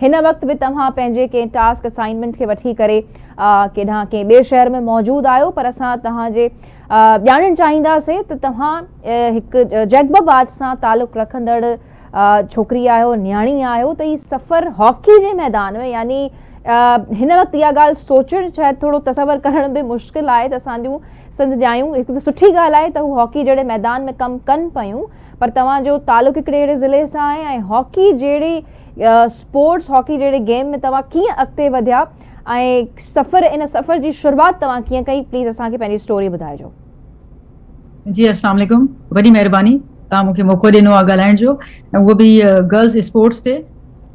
हिन वक़्तु बि तव्हां पंहिंजे कंहिं टास्क असाइनमेंट खे वठी करे केॾांहुं कंहिं ॿिए शहर में मौजूदु आहियो, पर असां तव्हांजे ॼाणणु चाहींदासीं त तव्हां हिकु जैकबाबाद सां तालुक़ु रखंदड़ छोकिरी आहियो, न्याणी आहियो, त ही सफ़र हॉकी जे मैदान में, यानी हिन वक़्तु इहा ॻाल्हि सोचणु शायदि थोरो तसवर करण बि मुश्किल आहे त असांजूं सिंध जायूं हिकु त सुठी ॻाल्हि आहे त हू हॉकी जहिड़े मैदान में कमु कनि पियूं, पर तव्हांजो तालुक़ु हिकिड़े अहिड़े ज़िले सां आहे ऐं हॉकी जहिड़ी स्पोर्ट्स, हॉकी जहिड़े गेम में तव्हां कीअं अॻिते वधिया ऐं इन सफ़र जी शुरूआति तव्हां कीअं कई? प्लीज़ असांखे पंहिंजी स्टोरी ॿुधाइजो। जी अस्सलाम वालेकुम, वॾी महिरबानी तव्हां मूंखे मौक़ो ॾिनो आहे ॻाल्हाइण जो, ऐं उहो बि गर्ल्स स्पोर्ट्स ते।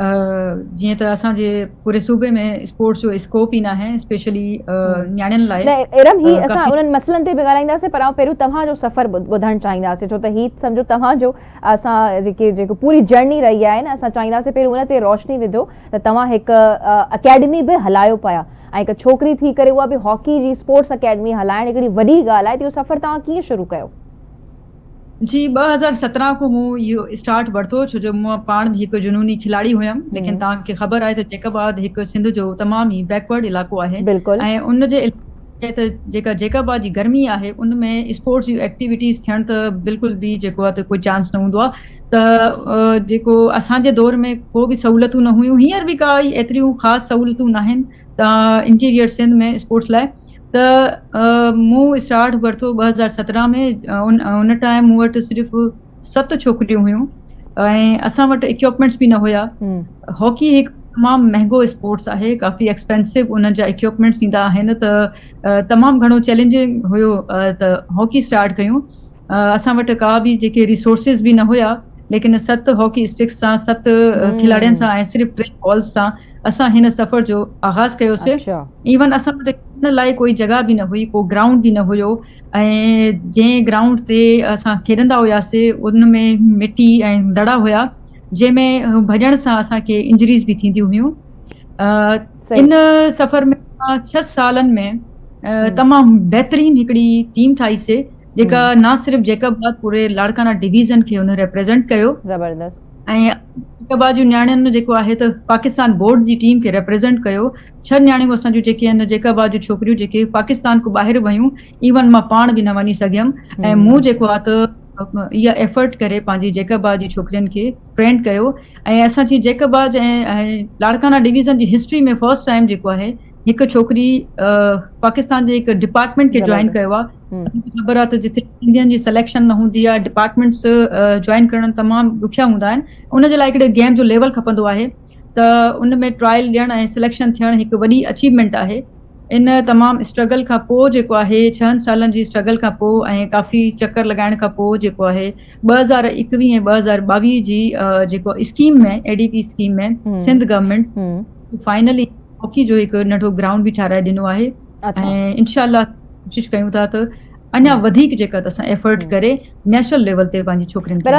जीअं त असांजे पूरे सूबे में स्पोर्ट्स जो स्कोप ई न आहे, स्पेशली न्याणियुनि लाइ। इरम, ही असां उन्हनि मसलनि ते बि ॻाल्हाईंदासीं, पर पहिरियों तव्हांजो सफ़र ॿुधणु चाहींदासीं, छो त ही सम्झो तव्हांजो असां जेको पूरी जर्नी रही आहे न, असां चाहींदासीं पहिरियों उन ते रोशनी विझो त तव्हां हिकु अकेडमी बि हलायो पिया ऐं हिकु छोकिरी थी करे उहा बि हॉकी जी स्पोर्ट्स अकेडमी हलाइण हिकिड़ी वॾी ॻाल्हि आहे, त इहो सफ़र तव्हां कीअं शुरू कयो? जी 2017 को मूं इहो स्टार्ट वरितो, छो जो मां पाण बि हिकु जुनूनी खिलाड़ी हुयमि, लेकिन तव्हांखे ख़बर आहे त जैकबाबाद हिकु सिंध जो तमामु ई बैकवर्ड इलाइक़ो आहे, ऐं उन जे त जेका जैकबाबाद जी गर्मी आहे उन में स्पोर्ट्स जूं एक्टिविटीज़ थियण त बिल्कुलु बि जेको आहे त कोई चांस न हूंदो आहे। त जेको असांजे दौर में को बि सहूलियतूं न हुयूं, हींअर बि काई एतिरियूं ख़ासि सहूलियतूं न आहिनि त इंटीरियर सिंध में स्पोर्ट्स लाइ। त मूं स्टार्ट वरितो 2017 में। उन टाइम मूं वटि सिर्फ़ु 7 छोकिरियूं हुयूं ऐं असां वटि इक्विपमेंट्स बि न हुया। हॉकी हिकु तमामु महांगो स्पोर्ट्स आहे, काफ़ी एक्सपेंसिव उन जा इक्विपमेंट्स ईंदा आहिनि, त तमामु घणो चैलेंजिंग हुयो त हॉकी स्टार्ट कयूं। असां वटि का बि जेके रिसोर्सिस बि न हुया, लेकिन 7 हॉकी स्टिक्स सां, 7 खिलाड़ियुनि सां ऐं सिर्फ़ु 3 बॉल्स सां असां हिन सफ़र जो आगाज़ कयोसीं। इवन असां वटि हिन लाइ कोई जॻह बि न हुई, को ग्राउंड बि न हुयो, ऐं जंहिं ग्राउंड ते असां खेॾंदा हुआसीं उन में मिटी ऐं दड़ा हुया, जंहिंमें भॼण सां असांखे इंजरीज़ बि थींदियूं हुयूं। इन सफ़र में 6 सालनि में तमामु बहितरीन हिकिड़ी टीम ठाहीसीं, जेका न सिर्फ़ु जैकबाबाद पूरे लाड़काना डिवीज़न खे हुन रिप्रेज़ेंट कयो। ज़बरदस्त। ऐं जैकबाबाद जूं न्याणियुनि जेको आहे त पाकिस्तान बोर्ड जी टीम खे रिप्रेज़ेंट कयो। 6 न्याणियूं असांजूं जेके आहिनि जैकबाबाद जूं छोकिरियूं जेके पाकिस्तान खां ॿाहिरि वयूं, इवन मां पाण बि न वञी सघियमि, ऐं मूं जेको आहे त इहा एफर्ट करे पंहिंजी जैकबाबाद जी छोकिरियुनि खे ट्रेंड कयो। ऐं असांजी जैकबाबाद ऐं लाड़काना डिवीज़न जी हिस्ट्री में फर्स्ट टाइम जेको आहे हिकु छोकिरी पाकिस्तान जे हिकु डिपार्टमेंट खे ज्वाइन कयो आहे। ख़बर आहे त जिथे सिंधियुनि जी सिलेक्शन न हूंदी आहे, डिपार्टमेंट्स ज्वाइन करण तमामु ॾुखिया हूंदा आहिनि, उन जे लाइ हिकिड़े गेम जो लेवल खपंदो आहे, त उन में ट्रायल ॾियणु ऐं सिलेक्शन थियणु हिकु वॾी अचीवमेंट आहे। इन तमामु स्ट्रगल खां पोइ जेको आहे 6 सालनि जी स्ट्रगल खां पोइ ऐं काफ़ी चक्कर लॻाइण खां पोइ जेको आहे 2021 ऐं 2022 जी जेको स्कीम में, एडीपी स्कीम में सिंध गवर्नमेंट फाइनली हॉकी जो हिकु नंढो ग्राउंड बि ठाराए ॾिनो आहे। ऐं इंशाअल्लाह कोशिशि कयूं था त अञा वधीक जेका असां एफर्ट करे नेशनल लेवल ते पंहिंजी छोकिरियुनि खे